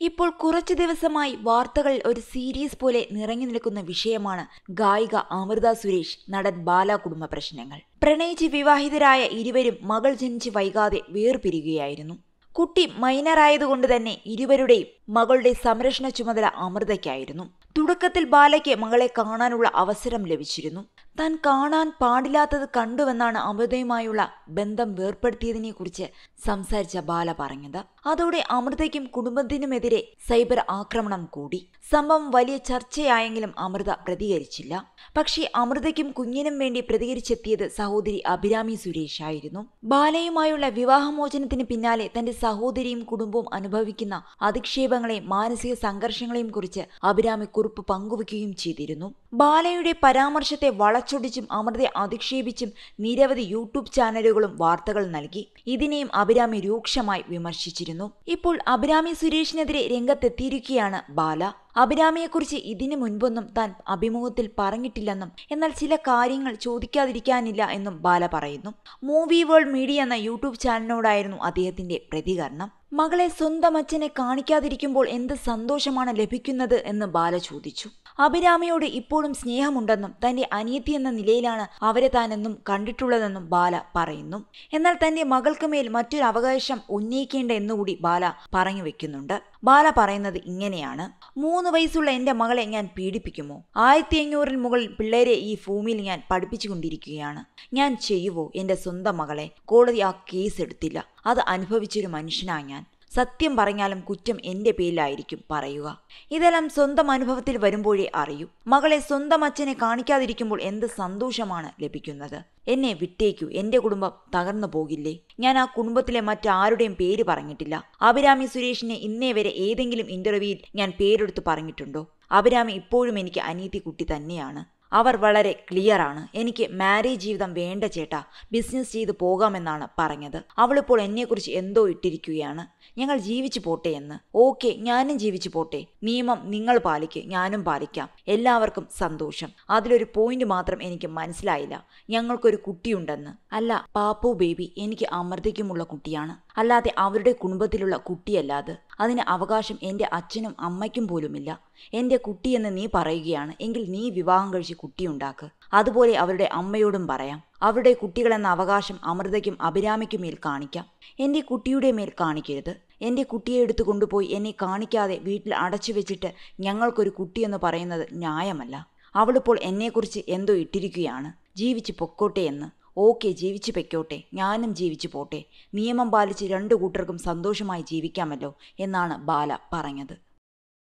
ഇപ്പോൾ കുറച്ചു ദിവസമായി വാർത്തകളിൽ ഒരു സീരീസ് പോലെ നിറഞ്ഞു നിൽക്കുന്ന വിഷയമാണ് ഗായിക അമൃത സുരേഷ്, നടൻ ബാല കുടുംബ പ്രശ്നങ്ങൾ. പ്രണയിച്ച് വിവാഹിതരായ ഇരുവരും മകൾ ജനിച്ച് വൈകാതെ വേർപിരിയുകയായിരുന്നു. കുട്ടി മൈനറായതുകൊണ്ട് തന്നെ ഇരുവരുടെയും മകളുടെ സംരക്ഷണ ചുമതല അമൃതയ്ക്കായിരുന്നു. തുടക്കത്തിൽ ബാലയ്ക്ക് മകളെ കാണാനുള്ള അവസരം ലഭിച്ചിരുന്നു. താൻ കാണാൻ പാടില്ലാത്തത് കണ്ടുവെന്നാണ് അമൃതയുമായുള്ള ബന്ധം വേർപ്പെടുത്തിയതിനെക്കുറിച്ച് സംസാരിച്ച ബാല പറഞ്ഞത്. അതോടെ അമൃതയ്ക്കും കുടുംബത്തിനുമെതിരെ സൈബർ ആക്രമണം കൂടി. സംഭവം വലിയ ചർച്ചയായെങ്കിലും അമൃത പ്രതികരിച്ചില്ല. പക്ഷേ അമൃതയ്ക്കും കുഞ്ഞിനും വേണ്ടി പ്രതികരിച്ചെത്തിയത് സഹോദരി അഭിരാമി സുരേഷ് ആയിരുന്നു. ബാലയുമായുള്ള വിവാഹമോചനത്തിന് പിന്നാലെ തന്റെ സഹോദരിയും കുടുംബവും അനുഭവിക്കുന്ന അധിക്ഷേപങ്ങളെയും മാനസിക സംഘർഷങ്ങളെയും കുറിച്ച് അഭിരാമി കുറിപ്പ് പങ്കുവയ്ക്കുകയും ചെയ്തിരുന്നു. ബാലയുടെ പരാമർശത്തെ വളച്ചൊടിച്ചും അമൃതയെ അധിക്ഷേപിച്ചും നിരവധി യൂട്യൂബ് ചാനലുകളും വാർത്തകൾ നൽകി. ഇതിനെയും അഭിരാമി രൂക്ഷമായി വിമർശിച്ചിരുന്നു. ഇപ്പോൾ അഭിരാമി സുരേഷിനെതിരെ രംഗത്തെത്തിയിരിക്കുകയാണ് ബാല. അഭിരാമിയെക്കുറിച്ച് ഇതിനു മുൻപൊന്നും താൻ അഭിമുഖത്തിൽ പറഞ്ഞിട്ടില്ലെന്നും എന്നാൽ ചില കാര്യങ്ങൾ ചോദിക്കാതിരിക്കാനില്ല എന്നും ബാല പറയുന്നു. മൂവി വേൾഡ് മീഡിയ എന്ന യൂട്യൂബ് ചാനലിനോടായിരുന്നു അദ്ദേഹത്തിന്റെ പ്രതികരണം. മകളെ സ്വന്തം അച്ഛനെ കാണിക്കാതിരിക്കുമ്പോൾ എന്ത് സന്തോഷമാണ് ലഭിക്കുന്നത് എന്ന് ബാല ചോദിച്ചു. അഭിരാമിയോട് ഇപ്പോഴും സ്നേഹമുണ്ടെന്നും തന്റെ അനിയത്തി എന്ന നിലയിലാണ് അവരെ താനെന്നും കണ്ടിട്ടുള്ളതെന്നും ബാല പറയുന്നു. എന്നാൽ തന്റെ മകൾക്ക് മേൽ മറ്റൊരു അവകാശം ഉന്നയിക്കേണ്ട എന്നുകൂടി ബാല പറഞ്ഞു വെക്കുന്നുണ്ട്. ബാല പറയുന്നത് ഇങ്ങനെയാണ്: 3 വയസ്സുള്ള എന്റെ മകളെ ഞാൻ പീഡിപ്പിക്കുമോ? 1500-ൽ മുകളിൽ പിള്ളേരെ ഈ ഭൂമിയിൽ ഞാൻ പഠിപ്പിച്ചുകൊണ്ടിരിക്കുകയാണ്. ഞാൻ ചെയ്യുവോ? എന്റെ സ്വന്തം മകളെ കോടതി ആ കേസ് എടുത്തില്ല. അത് അനുഭവിച്ചൊരു മനുഷ്യനാണ് ഞാൻ. സത്യം പറഞ്ഞാലും കുറ്റം എന്റെ പേരിലായിരിക്കും പറയുക. ഇതെല്ലാം സ്വന്തം അനുഭവത്തിൽ വരുമ്പോഴേ അറിയൂ. മകളെ സ്വന്തം അച്ഛനെ കാണിക്കാതിരിക്കുമ്പോൾ എന്ത് സന്തോഷമാണ് ലഭിക്കുന്നത്. എന്നെ വിട്ടേക്കൂ. എന്റെ കുടുംബം തകർന്നു പോകില്ലേ? ഞാൻ ആ കുടുംബത്തിലെ മറ്റാരുടെയും പേര് പറഞ്ഞിട്ടില്ല. അഭിരാമി സുരേഷിനെ ഇന്നേ വരെ ഏതെങ്കിലും ഇന്റർവ്യൂവിൽ ഞാൻ പേരെടുത്ത് പറഞ്ഞിട്ടുണ്ടോ? അഭിരാമി ഇപ്പോഴും എനിക്ക് അനിയത്തി കുട്ടി തന്നെയാണ്. അവർ വളരെ ക്ലിയറാണ്. എനിക്ക് മാരേജ് ജീവിതം വേണ്ട ചേട്ടാ, ബിസിനസ് ചെയ്ത് പോകാമെന്നാണ് പറഞ്ഞത്. അവളിപ്പോൾ എന്നെക്കുറിച്ച് എന്തോ ഇട്ടിരിക്കുകയാണ്. ഞങ്ങൾ ജീവിച്ചു പോട്ടെ എന്ന്. ഓക്കെ, ഞാനും ജീവിച്ചു പോട്ടെ. നിയമം നിങ്ങൾ പാലിക്ക്, ഞാനും പാലിക്കാം. എല്ലാവർക്കും സന്തോഷം. അതിലൊരു പോയിന്റ് മാത്രം എനിക്ക് മനസ്സിലായില്ല. ഞങ്ങൾക്കൊരു കുട്ടിയുണ്ടെന്ന്. അല്ല പാപ്പു ബേബി, എനിക്ക് അമൃതയ്ക്കുമുള്ള കുട്ടിയാണ്, അല്ലാതെ അവരുടെ കുടുംബത്തിലുള്ള കുട്ടിയല്ലാതെ. അതിന് അവകാശം എൻ്റെ അച്ഛനും അമ്മയ്ക്കും പോലുമില്ല. എൻ്റെ കുട്ടിയെന്ന് നീ പറയുകയാണ് എങ്കിൽ നീ വിവാഹം കഴിച്ച് കുട്ടിയുണ്ടാക്ക്. അതുപോലെ അവരുടെ അമ്മയോടും പറയാം. അവരുടെ കുട്ടികളെന്ന അവകാശം അമൃതയ്ക്കും അഭിരാമിക്കും മേൽ കാണിക്കാം. എൻ്റെ കുട്ടിയുടെ മേൽ കാണിക്കരുത്. എൻ്റെ കുട്ടിയെ എടുത്തു കൊണ്ടുപോയി എന്നെ കാണിക്കാതെ വീട്ടിൽ അടച്ചു വെച്ചിട്ട് ഞങ്ങൾക്കൊരു കുട്ടിയെന്ന് പറയുന്നത് ന്യായമല്ല. അവളിപ്പോൾ എന്നെക്കുറിച്ച് എന്തോ ഇട്ടിരിക്കുകയാണ്. ജീവിച്ചു പൊക്കോട്ടെ എന്ന്. ഓക്കെ, ജീവിച്ചു പൊയ്ക്കോട്ടെ, ഞാനും ജീവിച്ചു പോട്ടെ. നിയമം പാലിച്ച് 2 കൂട്ടർക്കും സന്തോഷമായി ജീവിക്കാമല്ലോ എന്നാണ് ബാല പറഞ്ഞത്.